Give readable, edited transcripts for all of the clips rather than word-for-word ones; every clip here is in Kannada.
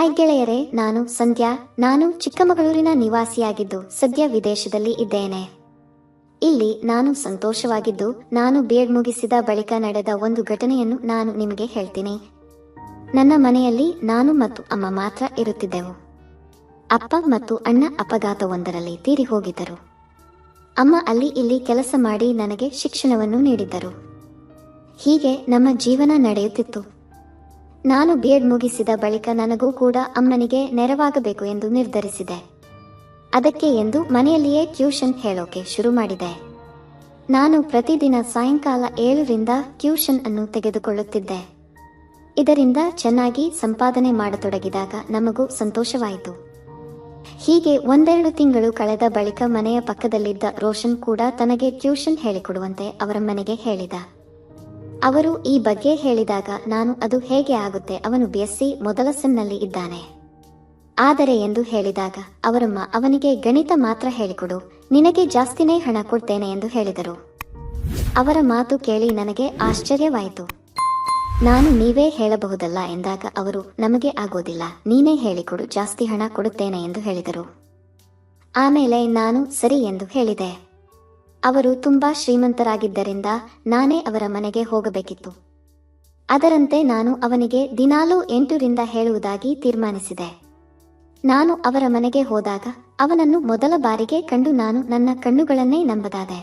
ಹಾಯ್ ಗೆಳೆಯರೇ, ನಾನು ಸಂಧ್ಯಾ. ನಾನು ಚಿಕ್ಕಮಗಳೂರಿನ ನಿವಾಸಿಯಾಗಿದ್ದು ಸದ್ಯ ವಿದೇಶದಲ್ಲಿ ಇದ್ದೇನೆ. ಇಲ್ಲಿ ನಾನು ಸಂತೋಷವಾಗಿದ್ದು, ನಾನು ಬಿಎಡ್ ಮುಗಿಸಿದ ಬಳಿಕ ನಡೆದ ಒಂದು ಘಟನೆಯನ್ನು ನಾನು ನಿಮಗೆ ಹೇಳ್ತೀನಿ. ನನ್ನ ಮನೆಯಲ್ಲಿ ನಾನು ಮತ್ತು ಅಮ್ಮ ಮಾತ್ರ ಇರುತ್ತಿದ್ದೆವು. ಅಪ್ಪ ಮತ್ತು ಅಣ್ಣ ಅಪಘಾತವೊಂದರಲ್ಲಿ ತೀರಿ ಹೋಗಿದ್ದರು. ಅಮ್ಮ ಅಲ್ಲಿ ಇಲ್ಲಿ ಕೆಲಸ ಮಾಡಿ ನನಗೆ ಶಿಕ್ಷಣವನ್ನು ನೀಡಿದ್ದರು. ಹೀಗೆ ನಮ್ಮ ಜೀವನ ನಡೆಯುತ್ತಿತ್ತು. ನಾನು ಬಿಎಡ್ ಮುಗಿಸಿದ ಬಳಿಕ ನನಗೂ ಕೂಡ ಅಮ್ಮನಿಗೆ ನೆರವಾಗಬೇಕು ಎಂದು ನಿರ್ಧರಿಸಿದೆ. ಅದಕ್ಕೆ ಎಂದು ಮನೆಯಲ್ಲಿಯೇ ಟ್ಯೂಷನ್ ಹೇಳೋಕೆ ಶುರು ಮಾಡಿದೆ. ನಾನು ಪ್ರತಿದಿನ ಸಾಯಂಕಾಲ 7ರಿಂದ ಟ್ಯೂಷನ್ ಅನ್ನು ತೆಗೆದುಕೊಳ್ಳುತ್ತಿದ್ದೆ. ಇದರಿಂದ ಚೆನ್ನಾಗಿ ಸಂಪಾದನೆ ಮಾಡತೊಡಗಿದಾಗ ನಮಗೂ ಸಂತೋಷವಾಯಿತು. ಹೀಗೆ 1-2 ತಿಂಗಳು ಕಳೆದ ಬಳಿಕ ಮನೆಯ ಪಕ್ಕದಲ್ಲಿದ್ದ ರೋಷನ್ ಕೂಡ ತನಗೆ ಟ್ಯೂಷನ್ ಹೇಳಿಕೊಡುವಂತೆ ಅವರ ಮನೆಗೆ ಹೇಳಿದ. ಅವರು ಈ ಬಗ್ಗೆ ಹೇಳಿದಾಗ ನಾನು ಅದು ಹೇಗೆ ಆಗುತ್ತೆ, ಅವನು BSc ಮೊದಲ ಸೆಮ್ನಲ್ಲಿ ಇದ್ದಾನೆ. ಆದರೆ ಎಂದು ಹೇಳಿದಾಗ ಅವರಮ್ಮ ಅವನಿಗೆ ಗಣಿತ ಮಾತ್ರ ಹೇಳಿಕೊಡು, ನಿನಗೆ ಜಾಸ್ತಿನೇ ಹಣ ಕೊಡ್ತೇನೆ ಎಂದು ಹೇಳಿದರು. ಅವರ ಮಾತು ಕೇಳಿ ನನಗೆ ಆಶ್ಚರ್ಯವಾಯಿತು. ನಾನು ನೀವೇ ಹೇಳಬಹುದಲ್ಲ ಎಂದಾಗ ಅವರು ನಮಗೆ ಆಗೋದಿಲ್ಲ, ನೀನೇ ಹೇಳಿಕೊಡು, ಜಾಸ್ತಿ ಹಣ ಕೊಡುತ್ತೇನೆ ಎಂದು ಹೇಳಿದರು. ಆಮೇಲೆ ನಾನು ಸರಿ ಎಂದು ಹೇಳಿದೆ. ಅವರು ತುಂಬಾ ಶ್ರೀಮಂತರಾಗಿದ್ದರಿಂದ ನಾನೇ ಅವರ ಮನೆಗೆ ಹೋಗಬೇಕಿತ್ತು. ಅದರಂತೆ ನಾನು ಅವನಿಗೆ ದಿನಾಲೂ 8ರಿಂದ ಹೇಳುವುದಾಗಿ ತೀರ್ಮಾನಿಸಿದೆ. ನಾನು ಅವರ ಮನೆಗೆ ಹೋದಾಗ ಅವನನ್ನು ಮೊದಲ ಬಾರಿಗೆ ಕಂಡು ನಾನು ನನ್ನ ಕಣ್ಣುಗಳನ್ನೇ ನಂಬದಾದೆ.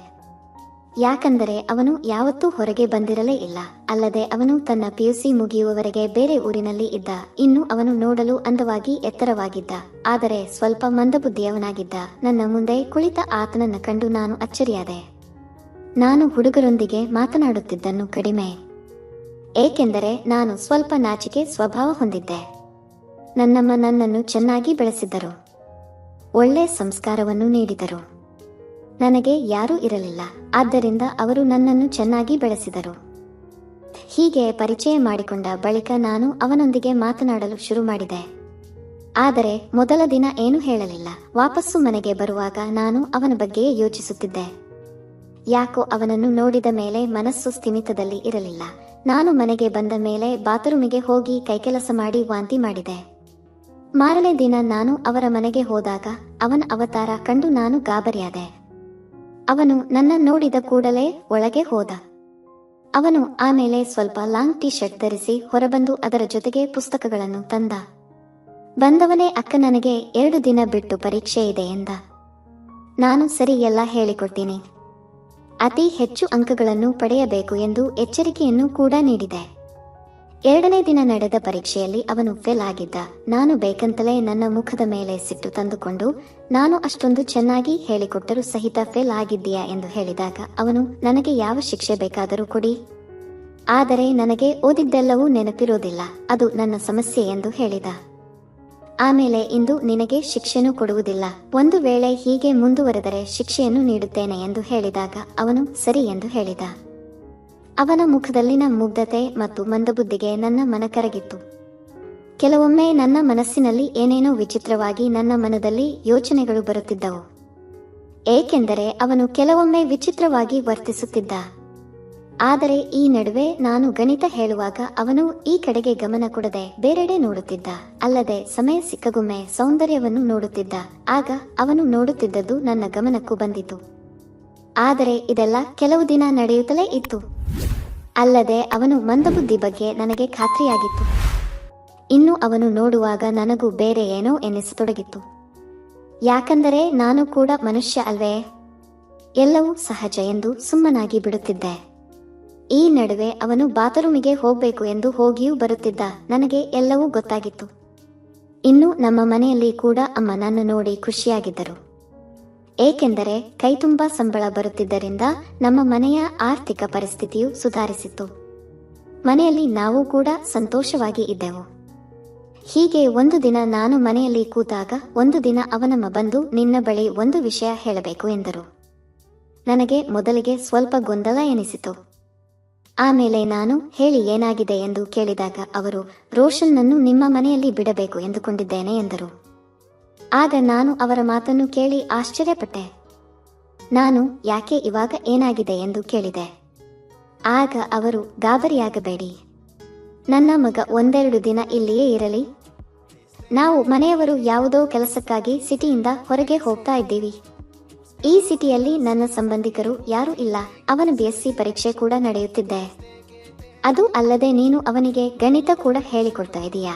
ಯಾಕಂದರೆ ಅವನು ಯಾವತ್ತೂ ಹೊರಗೆ ಬಂದಿರಲೇ ಇಲ್ಲ. ಅಲ್ಲದೆ ಅವನು ತನ್ನ PUC ಮುಗಿಯುವವರೆಗೆ ಬೇರೆ ಊರಿನಲ್ಲಿ ಇದ್ದ. ಇನ್ನು ಅವನು ನೋಡಲು ಅಂದವಾಗಿ ಎತ್ತರವಾಗಿದ್ದ, ಆದರೆ ಸ್ವಲ್ಪ ಮಂದಬುದ್ಧಿಯವನಾಗಿದ್ದ. ನನ್ನ ಮುಂದೆ ಕುಳಿತ ಆತನನ್ನು ಕಂಡು ನಾನು ಅಚ್ಚರಿಯಾದೆ. ನಾನು ಹುಡುಗರೊಂದಿಗೆ ಮಾತನಾಡುತ್ತಿದ್ದನ್ನು ಕಡಿಮೆ, ಏಕೆಂದರೆ ನಾನು ಸ್ವಲ್ಪ ನಾಚಿಕೆ ಸ್ವಭಾವ ಹೊಂದಿದ್ದೆ. ನನ್ನಮ್ಮ ನನ್ನನ್ನು ಚೆನ್ನಾಗಿ ಬೆಳೆಸಿದ್ದರು, ಒಳ್ಳೆ ಸಂಸ್ಕಾರವನ್ನು ನೀಡಿದರು. ನನಗೆ ಯಾರೂ ಇರಲಿಲ್ಲ, ಆದ್ದರಿಂದ ಅವರು ನನ್ನನ್ನು ಚೆನ್ನಾಗಿ ಬೆಳೆಸಿದರು. ಹೀಗೆ ಪರಿಚಯ ಮಾಡಿಕೊಂಡ ಬಳಿಕ ನಾನು ಅವನೊಂದಿಗೆ ಮಾತನಾಡಲು ಶುರು ಮಾಡಿದೆ. ಆದರೆ ಮೊದಲ ದಿನ ಏನೂ ಹೇಳಲಿಲ್ಲ. ವಾಪಸ್ಸು ಮನೆಗೆ ಬರುವಾಗ ನಾನು ಅವನ ಬಗ್ಗೆಯೇ ಯೋಚಿಸುತ್ತಿದ್ದೆ. ಯಾಕೋ ಅವನನ್ನು ನೋಡಿದ ಮೇಲೆ ಮನಸ್ಸು ಸ್ಥಿಮಿತದಲ್ಲಿ ಇರಲಿಲ್ಲ. ನಾನು ಮನೆಗೆ ಬಂದ ಮೇಲೆ ಬಾತ್ರೂಮಿಗೆ ಹೋಗಿ ಕೈಕೆಲಸ ಮಾಡಿ ವಾಂತಿ ಮಾಡಿದೆ. ಮಾರನೇ ದಿನ ನಾನು ಅವರ ಮನೆಗೆ ಹೋದಾಗ ಅವನ ಅವತಾರ ಕಂಡು ನಾನು ಗಾಬರಿಯಾದೆ. ಅವನು ನನ್ನ ನೋಡಿದ ಕೂಡಲೇ ಒಳಗೆ ಹೋದ. ಅವನು ಆಮೇಲೆ ಸ್ವಲ್ಪ ಲಾಂಗ್ ಟೀ ಶರ್ಟ್ ಧರಿಸಿ ಹೊರಬಂದು ಅದರ ಜೊತೆಗೆ ಪುಸ್ತಕಗಳನ್ನು ತಂದ. ಬಂದವನೇ ಅಕ್ಕ, ನನಗೆ 2 ದಿನ ಬಿಟ್ಟು ಪರೀಕ್ಷೆ ಇದೆ ಎಂದ. ನಾನು ಸರಿ, ಎಲ್ಲ ಹೇಳಿಕೊಡ್ತೀನಿ, ಅತಿ ಹೆಚ್ಚು ಅಂಕಗಳನ್ನು ಪಡೆಯಬೇಕು ಎಂದು ಎಚ್ಚರಿಕೆಯನ್ನು ಕೂಡ ನೀಡಿದೆ. 2ನೇ ದಿನ ನಡೆದ ಪರೀಕ್ಷೆಯಲ್ಲಿ ಅವನು ಫೇಲ್ ಆಗಿದ್ದ. ನಾನು ಬೇಕಂತಲೇ ನನ್ನ ಮುಖದ ಮೇಲೆ ಸಿಟ್ಟು ತಂದುಕೊಂಡು, ನಾನು ಅಷ್ಟೊಂದು ಚೆನ್ನಾಗಿ ಹೇಳಿಕೊಟ್ಟರೂ ಸಹಿತ ಫೇಲ್ ಆಗಿದ್ದೀಯಾ ಎಂದು ಹೇಳಿದಾಗ ಅವನು, ನನಗೆ ಯಾವ ಶಿಕ್ಷೆ ಬೇಕಾದರೂ ಕೊಡಿ, ಆದರೆ ನನಗೆ ಓದಿದ್ದೆಲ್ಲವೂ ನೆನಪಿರೋದಿಲ್ಲ, ಅದು ನನ್ನ ಸಮಸ್ಯೆ ಎಂದು ಹೇಳಿದ. ಆಮೇಲೆ ಇಂದು ನಿನಗೆ ಶಿಕ್ಷೆನೂ ಕೊಡುವುದಿಲ್ಲ, ಒಂದು ವೇಳೆ ಹೀಗೆ ಮುಂದುವರೆದರೆ ಶಿಕ್ಷೆಯನ್ನು ನೀಡುತ್ತೇನೆ ಎಂದು ಹೇಳಿದಾಗ ಅವನು ಸರಿ ಎಂದು ಹೇಳಿದ. ಅವನ ಮುಖದಲ್ಲಿನ ಮುಗ್ಧತೆ ಮತ್ತು ಮಂದಬುದ್ಧಿಗೆ ನನ್ನ ಮನ ಕರಗಿತ್ತು. ಕೆಲವೊಮ್ಮೆ ನನ್ನ ಮನಸ್ಸಿನಲ್ಲಿ ಏನೇನೋ ವಿಚಿತ್ರವಾಗಿ ನನ್ನ ಮನದಲ್ಲಿ ಯೋಚನೆಗಳು ಬರುತ್ತಿದ್ದವು, ಏಕೆಂದರೆ ಅವನು ಕೆಲವೊಮ್ಮೆ ವಿಚಿತ್ರವಾಗಿ ವರ್ತಿಸುತ್ತಿದ್ದ. ಆದರೆ ಈ ನಡುವೆ ನಾನು ಗಣಿತ ಹೇಳುವಾಗ ಅವನು ಈ ಕಡೆಗೆ ಗಮನ ಕೊಡದೆ ಬೇರೆಡೆ ನೋಡುತ್ತಿದ್ದ. ಅಲ್ಲದೆ ಸಮಯ ಸಿಕ್ಕಗೊಮ್ಮೆ ಸೌಂದರ್ಯವನ್ನು ನೋಡುತ್ತಿದ್ದ. ಆಗ ಅವನು ನೋಡುತ್ತಿದ್ದದ್ದು ನನ್ನ ಗಮನಕ್ಕೂ ಬಂದಿತು. ಆದರೆ ಇದೆಲ್ಲ ಕೆಲವು ದಿನ ನಡೆಯುತ್ತಲೇ ಇತ್ತು. ಅಲ್ಲದೆ ಅವನು ಮಂದಬುದ್ಧಿ ಬಗ್ಗೆ ನನಗೆ ಖಾತ್ರಿಯಾಗಿತ್ತು. ಇನ್ನು ಅವನು ನೋಡುವಾಗ ನನಗೂ ಬೇರೆ ಏನೋ ಎನ್ನಿಸತೊಡಗಿತ್ತು. ಯಾಕಂದರೆ ನಾನು ಕೂಡ ಮನುಷ್ಯ ಅಲ್ವೇ, ಎಲ್ಲವೂ ಸಹಜ ಎಂದು ಸುಮ್ಮನಾಗಿ ಬಿಡುತ್ತಿದ್ದೆ. ಈ ನಡುವೆ ಅವನು ಬಾತ್ರೂಮಿಗೆ ಹೋಗಬೇಕು ಎಂದು ಹೋಗಿಯೂ ಬರುತ್ತಿದ್ದ. ನನಗೆ ಎಲ್ಲವೂ ಗೊತ್ತಾಗಿತ್ತು. ಇನ್ನು ನಮ್ಮ ಮನೆಯಲ್ಲಿ ಕೂಡ ಅಮ್ಮ ನನ್ನ ನೋಡಿ ಖುಷಿಯಾಗಿದ್ದರು, ಏಕೆಂದರೆ ಕೈತುಂಬಾ ಸಂಬಳ ಬರುತ್ತಿದ್ದರಿಂದ ನಮ್ಮ ಮನೆಯ ಆರ್ಥಿಕ ಪರಿಸ್ಥಿತಿಯು ಸುಧಾರಿಸಿತ್ತು. ಮನೆಯಲ್ಲಿ ನಾವು ಕೂಡ ಸಂತೋಷವಾಗಿ ಇದ್ದೆವು. ಹೀಗೆ ಒಂದು ದಿನ ನಾನು ಮನೆಯಲ್ಲಿ ಕೂತಾಗ ಒಂದು ದಿನ ಅವನಮ್ಮ ಬಂದು, ನಿನ್ನ ಬಳಿ ಒಂದು ವಿಷಯ ಹೇಳಬೇಕು ಎಂದರು. ನನಗೆ ಮೊದಲಿಗೆ ಸ್ವಲ್ಪ ಗೊಂದಲ ಎನಿಸಿತು. ಆಮೇಲೆ ನಾನು, ಹೇಳಿ ಏನಾಗಿದೆ ಎಂದು ಕೇಳಿದಾಗ ಅವರು, ರೋಷನ್ನನ್ನು ನಿಮ್ಮ ಮನೆಯಲ್ಲಿ ಬಿಡಬೇಕು ಎಂದುಕೊಂಡಿದ್ದೇನೆ ಎಂದರು. ಆಗ ನಾನು ಅವರ ಮಾತನ್ನು ಕೇಳಿ ಆಶ್ಚರ್ಯಪಟ್ಟೆ. ನಾನು, ಯಾಕೆ, ಇವಾಗ ಏನಾಗಿದೆ ಎಂದು ಕೇಳಿದೆ. ಆಗ ಅವರು, ಗಾಬರಿಯಾಗಬೇಡಿ, ನನ್ನ ಮಗ 1-2 ದಿನ ಇಲ್ಲಿಯೇ ಇರಲಿ, ನಾವು ಮನೆಯವರು ಯಾವುದೋ ಕೆಲಸಕ್ಕಾಗಿ ಸಿಟಿಯಿಂದ ಹೊರಗೆ ಹೋಗ್ತಾ ಇದ್ದೀವಿ. ಈ ಸಿಟಿಯಲ್ಲಿ ನನ್ನ ಸಂಬಂಧಿಕರು ಯಾರೂ ಇಲ್ಲ. ಅವನ BSc ಪರೀಕ್ಷೆ ಕೂಡ ನಡೆಯುತ್ತಿದೆ. ಅದು ಅಲ್ಲದೆ ನೀನು ಅವನಿಗೆ ಗಣಿತ ಕೂಡ ಹೇಳಿಕೊಡ್ತಾ ಇದೀಯಾ.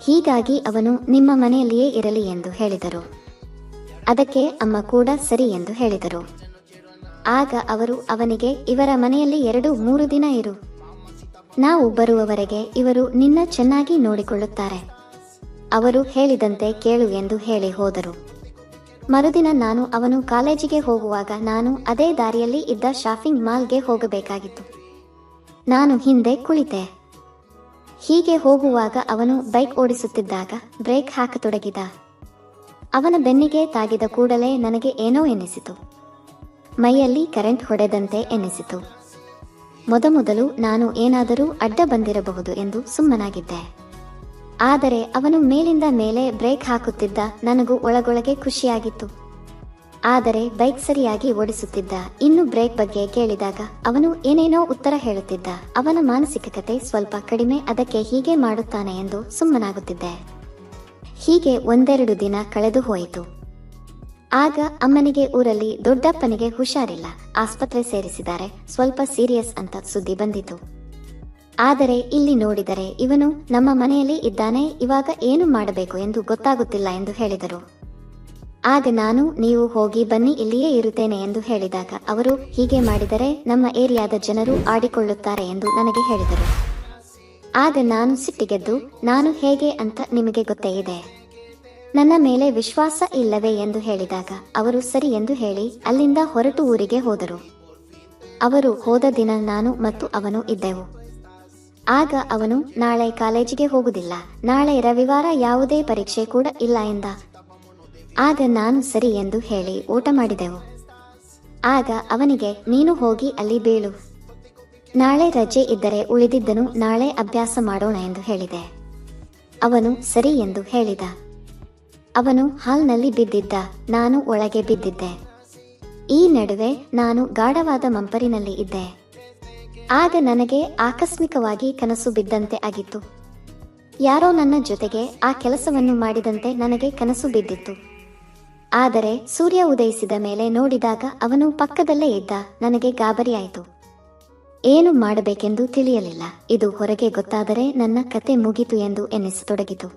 ಹೀಗಾಗಿ ಅವನು ನಿಮ್ಮ ಮನೆಯಲ್ಲಿಯೇ ಇರಲಿ ಎಂದು ಹೇಳಿದರು. ಅದಕ್ಕೆ ಅಮ್ಮ ಕೂಡ ಸರಿ ಎಂದು ಹೇಳಿದರು. ಆಗ ಅವರು ಅವನಿಗೆ, ಇವರ ಮನೆಯಲ್ಲಿ 2-3 ದಿನ ಇರು. ನಾವು ಬರುವವರೆಗೆ ಇವರು ನಿನ್ನ ಚೆನ್ನಾಗಿ ನೋಡಿಕೊಳ್ಳುತ್ತಾರೆ. ಅವರು ಹೇಳಿದಂತೆ ಕೇಳು ಎಂದು ಹೇಳಿ ಹೋದರು. ಮರುದಿನ ಅವನು ಕಾಲೇಜಿಗೆ ಹೋಗುವಾಗ ನಾನು ಅದೇ ದಾರಿಯಲ್ಲಿ ಇದ್ದ ಶಾಪಿಂಗ್ ಮಾಲ್ಗೆ ಹೋಗಬೇಕಾಗಿತ್ತು. ನಾನು ಹಿಂದೆ ಕುಳಿತೆ. ಹೀಗೆ ಹೋಗುವಾಗ ಅವನು ಬೈಕ್ ಓಡಿಸುತ್ತಿದ್ದಾಗ ಬ್ರೇಕ್ ಹಾಕತೊಡಗಿದ. ಅವನ ಬೆನ್ನಿಗೆ ತಾಗಿದ ಕೂಡಲೇ ನನಗೆ ಏನೋ ಎನ್ನಿಸಿತು. ಮೈಯಲ್ಲಿ ಕರೆಂಟ್ ಹೊಡೆದಂತೆ ಎನ್ನಿಸಿತು. ಮೊದಮೊದಲು ನಾನು ಏನಾದರೂ ಅಡ್ಡ ಬಂದಿರಬಹುದು ಎಂದು ಸುಮ್ಮನಾಗಿದ್ದೆ. ಆದರೆ ಅವನು ಮೇಲಿಂದ ಮೇಲೆ ಬ್ರೇಕ್ ಹಾಕುತ್ತಿದ್ದ. ನನಗೂ ಒಳಗೊಳಗೆ ಖುಷಿಯಾಗಿತ್ತು. ಆದರೆ ಬೈಕ್ ಸರಿಯಾಗಿ ಓಡಿಸುತ್ತಿದ್ದ. ಇನ್ನು ಬ್ರೇಕ್ ಬಗ್ಗೆ ಕೇಳಿದಾಗ ಅವನು ಏನೇನೋ ಉತ್ತರ ಹೇಳುತ್ತಿದ್ದ. ಅವನ ಮಾನಸಿಕತೆ ಸ್ವಲ್ಪ ಕಡಿಮೆ, ಅದಕ್ಕೆ ಹೀಗೆ ಮಾಡುತ್ತಾನೆ ಎಂದು ಸುಮ್ಮನಾಗುತ್ತಿದ್ದೆ. ಹೀಗೆ 1-2 ದಿನ ಕಳೆದು ಹೋಯಿತು. ಆಗ ಅಮ್ಮನಿಗೆ ಊರಲ್ಲಿ ದೊಡ್ಡಪ್ಪನಿಗೆ ಹುಷಾರಿಲ್ಲ, ಆಸ್ಪತ್ರೆ ಸೇರಿಸಿದ್ದಾರೆ, ಸ್ವಲ್ಪ ಸೀರಿಯಸ್ ಅಂತ ಸುದ್ದಿ ಬಂದಿತು. ಆದರೆ ಇಲ್ಲಿ ನೋಡಿದರೆ ಇವನು ನಮ್ಮ ಮನೆಯಲ್ಲಿ ಇದ್ದಾನೆ, ಇವಾಗ ಏನು ಮಾಡಬೇಕು ಎಂದು ಗೊತ್ತಾಗುತ್ತಿಲ್ಲ ಎಂದು ಹೇಳಿದರು. ಆಗ ನೀವು ಹೋಗಿ ಬನ್ನಿ, ಇಲ್ಲಿಯೇ ಇರುತ್ತೇನೆ ಎಂದು ಹೇಳಿದಾಗ ಅವರು, ಹೀಗೆ ಮಾಡಿದರೆ ನಮ್ಮ ಏರಿಯಾದ ಜನರು ಆಡಿಕೊಳ್ಳುತ್ತಾರೆ ಎಂದು ನನಗೆ ಹೇಳಿದರು. ಆಗ ನಾನು ಸಿಟ್ಟಿಗೆದ್ದು, ನಾನು ಹೇಗೆ ಅಂತ ನಿಮಗೆ ಗೊತ್ತೇ ಇದೆ, ನನ್ನ ಮೇಲೆ ವಿಶ್ವಾಸ ಇಲ್ಲವೇ ಎಂದು ಹೇಳಿದಾಗ ಅವರು ಸರಿ ಎಂದು ಹೇಳಿ ಅಲ್ಲಿಂದ ಹೊರಟು ಊರಿಗೆ ಹೋದರು. ಅವರು ಹೋದ ದಿನ ನಾನು ಮತ್ತು ಅವನು ಇದ್ದೆವು. ಆಗ ಅವನು, ನಾಳೆ ಕಾಲೇಜಿಗೆ ಹೋಗುವುದಿಲ್ಲ, ನಾಳೆ ರವಿವಾರ, ಯಾವುದೇ ಪರೀಕ್ಷೆ ಕೂಡ ಇಲ್ಲ ಎಂದ. ಆಗ ನಾನು ಸರಿ ಎಂದು ಹೇಳಿ ಊಟ ಮಾಡಿದೆವು. ಆಗ ಅವನಿಗೆ, ನೀನು ಹೋಗಿ ಅಲ್ಲಿ ಬೀಳು, ನಾಳೆ ರಜೆ ಇದ್ದರೆ ಉಳಿದಿದ್ದನು ನಾಳೆ ಅಭ್ಯಾಸ ಮಾಡೋಣ ಎಂದು ಹೇಳಿದೆ. ಅವನು ಸರಿ ಎಂದು ಹೇಳಿದ. ಅವನು ಹಾಲ್ನಲ್ಲಿ ಬಿದ್ದಿದ್ದ, ನಾನು ಒಳಗೆ ಬಿದ್ದಿದ್ದೆ. ಈ ನಡುವೆ ನಾನು ಗಾಢವಾದ ಮಂಪರಿನಲ್ಲಿ ಇದ್ದೆ. ಆಗ ನನಗೆ ಆಕಸ್ಮಿಕವಾಗಿ ಕನಸು ಬಿದ್ದಂತೆ ಆಗಿತ್ತು. ಯಾರೋ ನನ್ನ ಜೊತೆಗೆ ಆ ಕೆಲಸವನ್ನು ಮಾಡಿದಂತೆ ನನಗೆ ಕನಸು ಬಿದ್ದಿತ್ತು. ಆದರೆ ಸೂರ್ಯ ಉದಯಿಸಿದ ಮೇಲೆ ನೋಡಿದಾಗ ಅವನು ಪಕ್ಕದಲ್ಲೇ ಇದ್ದ. ನನಗೆ ಗಾಬರಿಯಾಯಿತು. ಏನು ಮಾಡಬೇಕೆಂದು ತಿಳಿಯಲಿಲ್ಲ. ಇದು ಹೊರಗೆ ಗೊತ್ತಾದರೆ ನನ್ನ ಕತೆ ಮುಗಿತು ಎಂದು ಎನ್ನಿಸತೊಡಗಿತು.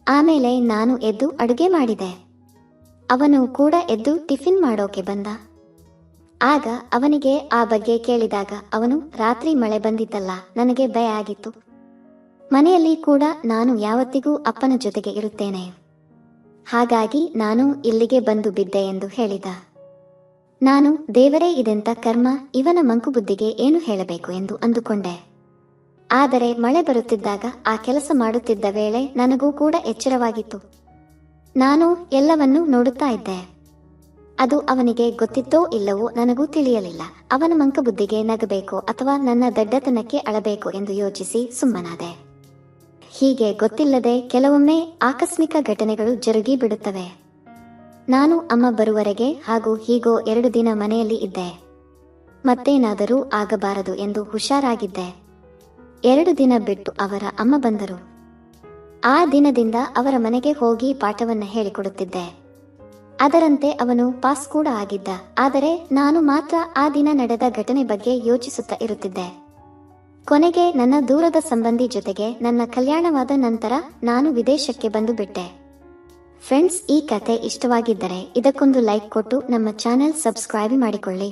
ಆಮೇಲೆ ನಾನು ಎದ್ದು ಅಡುಗೆ ಮಾಡಿದೆ. ಅವನು ಕೂಡ ಎದ್ದು ಟಿಫಿನ್ ಮಾಡೋಕೆ ಬಂದ. ಆಗ ಅವನಿಗೆ ಆ ಬಗ್ಗೆ ಕೇಳಿದಾಗ ಅವನು, ರಾತ್ರಿ ಮಳೆ ಬಂದಿತ್ತಲ್ಲ, ನನಗೆ ಭಯ ಆಗಿತ್ತು. ಮನೆಯಲ್ಲಿ ಕೂಡ ನಾನು ಯಾವತ್ತಿಗೂ ಅಪ್ಪನ ಜೊತೆಗೆ ಇರುತ್ತೇನೆ, ಹಾಗಾಗಿ ನಾನು ಇಲ್ಲಿಗೆ ಬಂದು ಬಿದ್ದೆ ಎಂದು ಹೇಳಿದ. ನಾನು, ದೇವರೇ ಇದೆಂತ ಕರ್ಮ, ಇವನ ಮಂಕುಬುದ್ಧಿಗೆ ಏನು ಹೇಳಬೇಕು ಎಂದು ಅಂದುಕೊಂಡೆ. ಆದರೆ ಮಳೆ ಬರುತ್ತಿದ್ದಾಗ ಆ ಕೆಲಸ ಮಾಡುತ್ತಿದ್ದ ವೇಳೆ ನನಗೂ ಕೂಡ ಎಚ್ಚರವಾಗಿತ್ತು. ನಾನು ಎಲ್ಲವನ್ನೂ ನೋಡುತ್ತಾ ಇದ್ದೆ. ಅದು ಅವನಿಗೆ ಗೊತ್ತಿತ್ತೋ ಇಲ್ಲವೋ ನನಗೂ ತಿಳಿಯಲಿಲ್ಲ. ಅವನ ಮಂಕಬುದ್ಧಿಗೆ ನಗಬೇಕೋ ಅಥವಾ ನನ್ನ ದಡ್ಡತನಕ್ಕೆ ಅಳಬೇಕು ಎಂದು ಯೋಚಿಸಿ ಸುಮ್ಮನಾದೆ. ಹೀಗೆ ಗೊತ್ತಿಲ್ಲದೆ ಕೆಲವೊಮ್ಮೆ ಆಕಸ್ಮಿಕ ಘಟನೆಗಳು ಜರುಗಿ ಬಿಡುತ್ತವೆ. ನಾನು ಅಮ್ಮ ಬರುವವರೆಗೆ ಹಾಗೂ ಹೀಗೋ 2 ದಿನ ಮನೆಯಲ್ಲಿ ಇದ್ದೆ. ಮತ್ತೇನಾದರೂ ಆಗಬಾರದು ಎಂದು ಹುಷಾರಾಗಿದ್ದೆ. 2 ದಿನ ಬಿಟ್ಟು ಅವರ ಅಮ್ಮ ಬಂದರು. ಆ ದಿನದಿಂದ ಅವರ ಮನೆಗೆ ಹೋಗಿ ಪಾಠವನ್ನ ಹೇಳಿಕೊಡುತ್ತಿದ್ದೆ. ಅದರಂತೆ ಅವನು ಪಾಸ್ ಕೂಡ ಆಗಿದ್ದ. ಆದರೆ ನಾನು ಮಾತ್ರ ಆ ದಿನ ನಡೆದ ಘಟನೆ ಬಗ್ಗೆ ಯೋಚಿಸುತ್ತಾ ಇರುತ್ತಿದ್ದೆ. ಕೊನೆಗೆ ನನ್ನ ದೂರದ ಸಂಬಂಧಿ ಜೊತೆಗೆ ನನ್ನ ಕಲ್ಯಾಣವಾದ ನಂತರ ನಾನು ವಿದೇಶಕ್ಕೆ ಬಂದು ಬಿಟ್ಟೆ. ಫ್ರೆಂಡ್ಸ್, ಈ ಕತೆ ಇಷ್ಟವಾಗಿದ್ದರೆ ಇದಕ್ಕೊಂದು ಲೈಕ್ ಕೊಟ್ಟು ನಮ್ಮ ಚಾನೆಲ್ ಸಬ್ಸ್ಕ್ರೈಬ್ ಮಾಡಿಕೊಳ್ಳಿ.